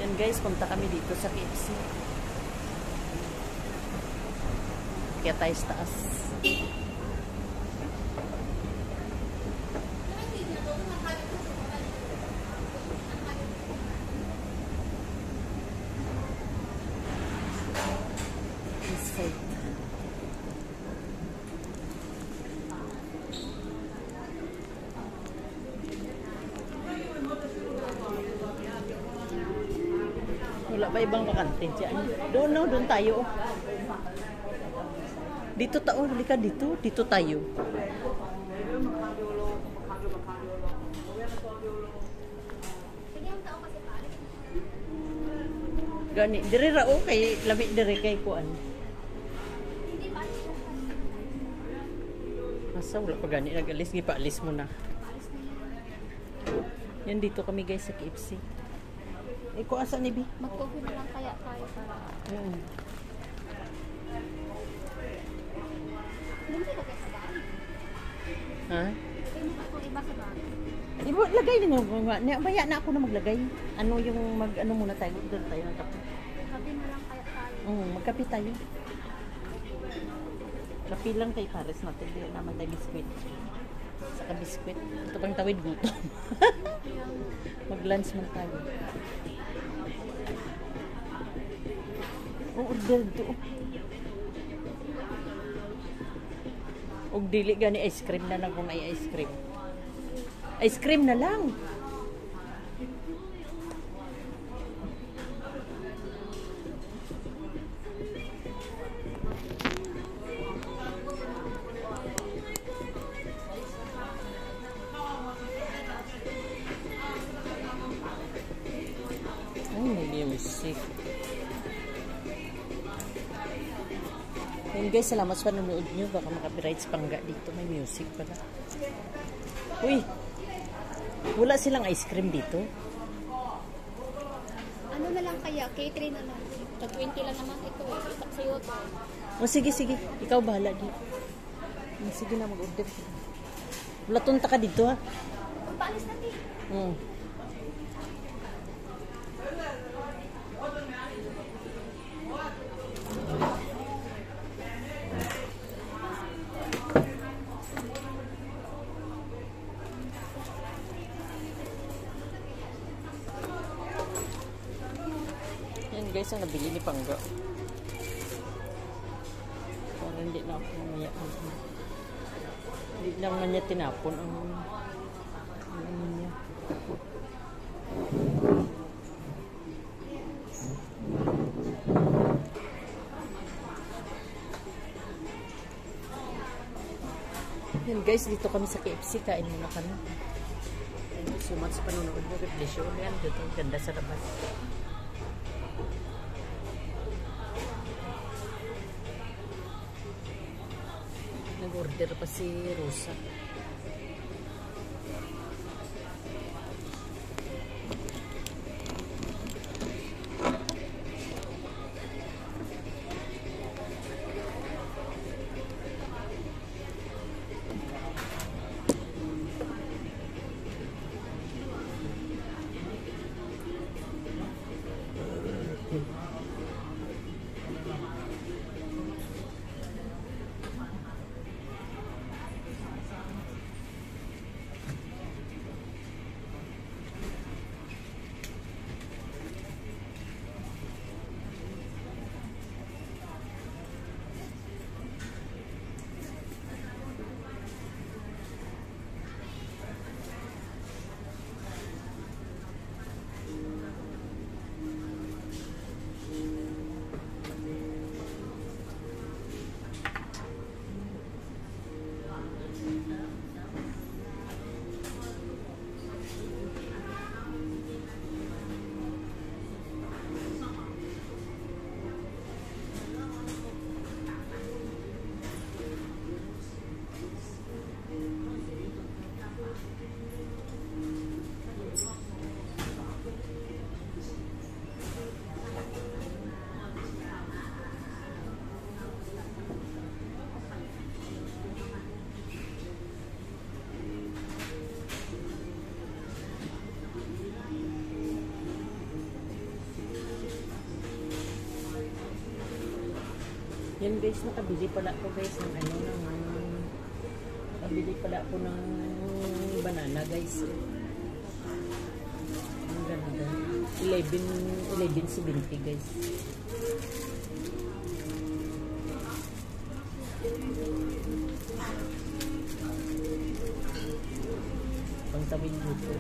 Yan guys, punta kami dito sa KFC. Kaya tayo sa taas. Inside. Wala ba ibang bakante dyan? Doon, no? Doon tayo. Dito tao, halika dito. Dito tayo. Gani, dire ra kay labi dire kay kuan. Asa wala pa gani nag-alis, gipaalis mo na. Yan dito kami guys sa KFC. Iko asa ni Bi? Mag-coffee na lang kaya tayo para. Hindi ko kaya sa bahay. Ha? Hindi ko iba sa bahay. Ibo lagay din mo. Maya na ako na maglagay. Ano yung ano muna tayo, doon tayo ng kape. Kape na lang kaya tayo. Magkape tayo. Kape lang tayo pares natin. Di naman tayo biskwit. Saka biskwit. Ito pang tawid gutom. Mag-lunch man tayo. Order do. Og dili gani ice cream na lang kung may ice cream. Ice cream na lang. Music. Ayun guys, salamat sa panonood nyo. Baka makapirights pangga dito. May music pala. Uy! Wala silang ice cream dito. Ano na lang kaya? Catering na lang. Tag 20 lang naman ito. Itak sa'yo to. O sige, sige. Ikaw bahala dito. Sige na, mag-order. Wala tunta ka dito ha. Paalis natin. Yan guys, ang nabili ni Pangga. Para hindi na ako mamaya. Hindi naman niya tinapon ang ano niya. Yan guys, dito kami sa KFC. Kain muna kami. Thank you so much sa panonood mo. Reflection yan. Dito, ganda sa labas. Nag-order pa si Rosa. Yan guys, nakabili pala ako guys ng ano, nakabili pala ako ng banana guys. Ang ganda. 11.70 guys. Pangtawin dito.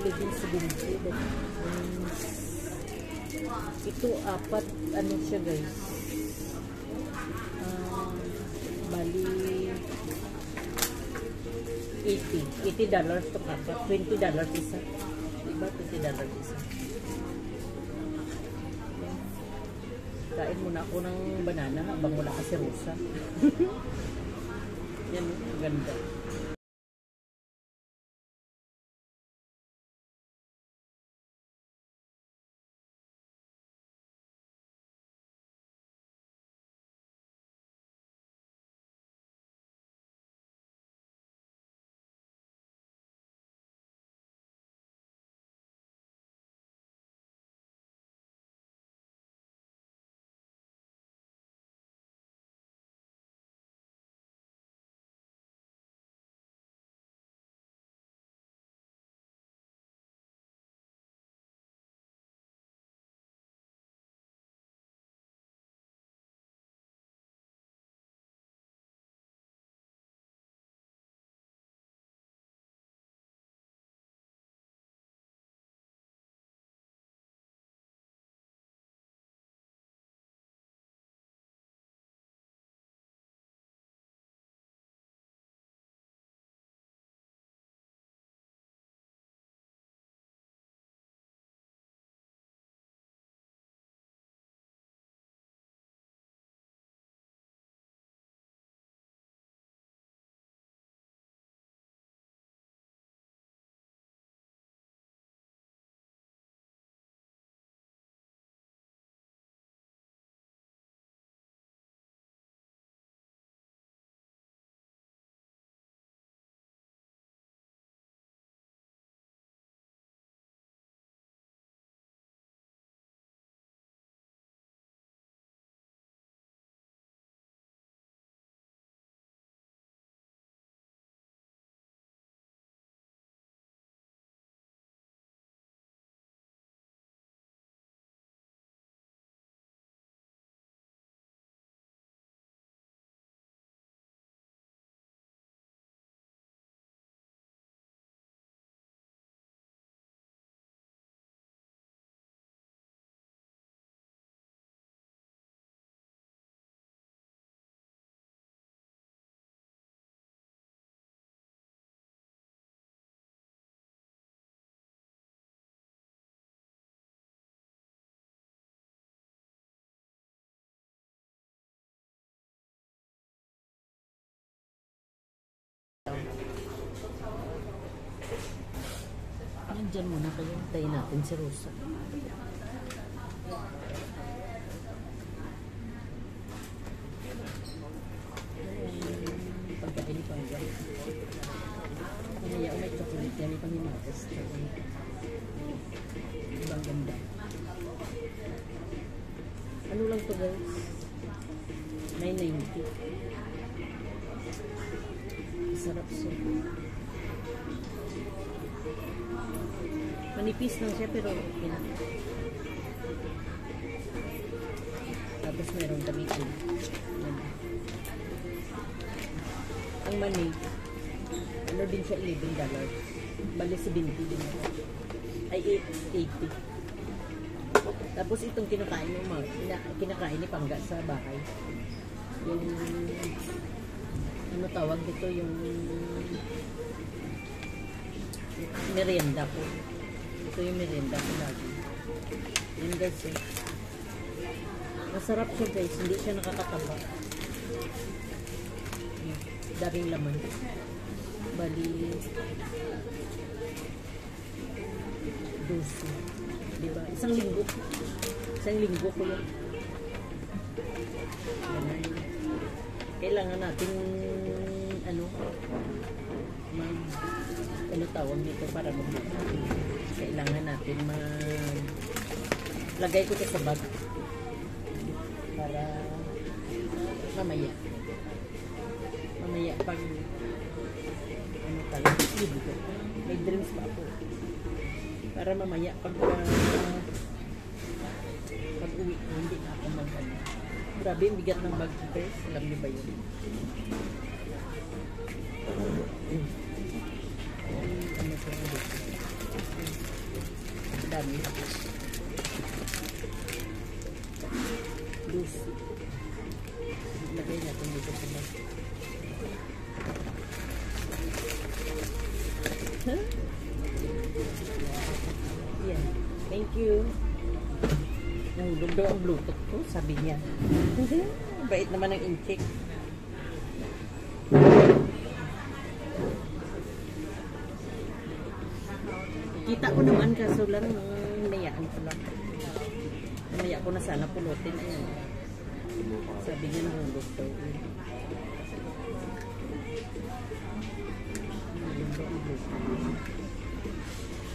11.70. Ito apat, ano siya guys. Bali $80 to apat. $20 isa. Diba? $20 isa. Kain muna ako ng banana habang wala kasi rusa. Yan, ganda. Nandyan muna kayo. Tayo natin si Rosa. Pagkain ni Pangga. Kaya may chocolate yan. May panghimatas. Ibang ganda. Ano lang to guys? $9.90. Sarap siya. Manipis lang siya pero okay na. Tapos meron kami ito. Ang mani, ano din siya, $11. Bali 70 din ako. Ay 80. Tapos itong kinakain mo, kinakain ni Pangga sa bahay. Yung ano tawag dito, yung merienda ko. Ito yung merienda ko lagi. Yan guys eh. Masarap siya guys. Hindi siya nakakataba. Daming laman. Bali 12. Diba? Isang linggo ko yun. Kailangan natin ano tawag nito para kailangan natin Lagay ko ito sa bag. Para mamaya. Mamaya pag ano talaga, libre ko. May dreams pa ako. Para mamaya pag pag uwi ko, hindi na ako mag-ano. Grabe, ang bigat ng bag ko, guys. Alam niyo ba yun? Ano ko dito? Dami. Lucy. Lagay natin dito sa bag. Huh? Yan. Thank you. Nahulog daw ang bluetooth ko, sabi niya. Bait naman ng incheck. Kita ko naman kaso lang mayaan ko lang. Maya ko na sana pulutin. Ayan. Sabi niya nahulog daw.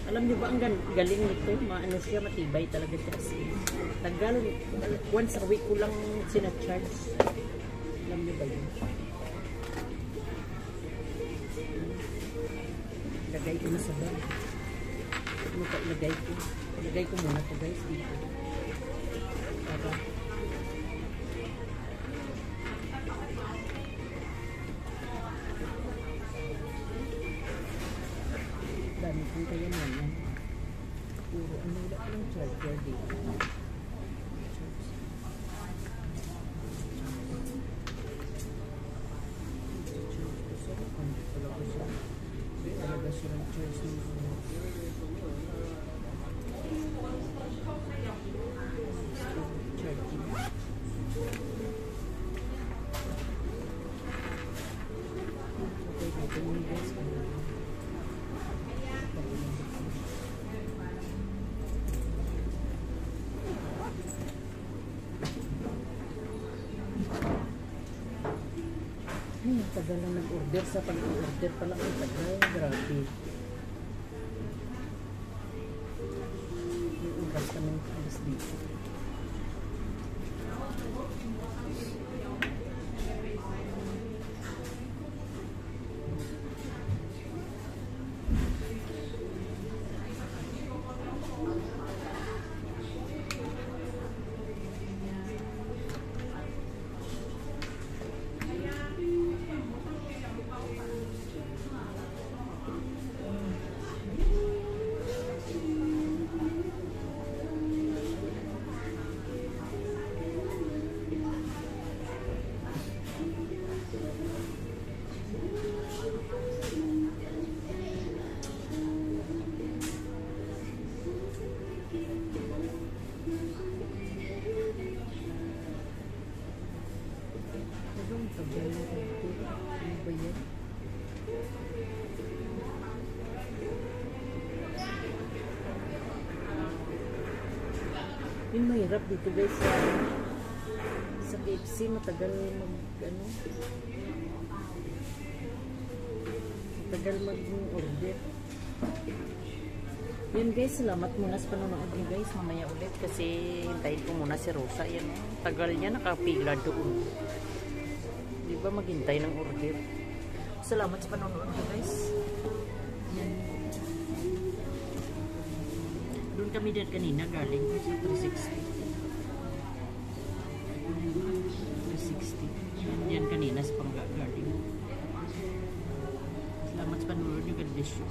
Alam niyo ba ang galing nito? Maano siya, matibay talaga siya kasi. Tagal, once a week ko lang sinacharge. Alam niyo ba yun? Lagay ko na sa bag. Ano pa ilagay ko? Ilagay ko muna ito guys dito. Para dami kong kaya naman. Puro ano, wala ko lang charger dito. Talaga siya ng charge nito. Charging. Okay, dito mo guys. Tagal lang nag-order sa pag-order pa lang. Tagal, grabe. Yung oras kami alas dito. Yung mahirap dito guys sa KFC, matagal mag order. Yun guys, salamat muna sa panonood niyo guys. Mamaya ulit kasi hintayin ko muna si Rosa. Yan, tagal niya nakapila doon. Di ba maghintay ng order? Salamat sa panonood niyo guys. Yan. Doon kami din kanina galing sa 360. Yan kanina sa Pangga galing. Salamat sa panonood niyo. God bless you.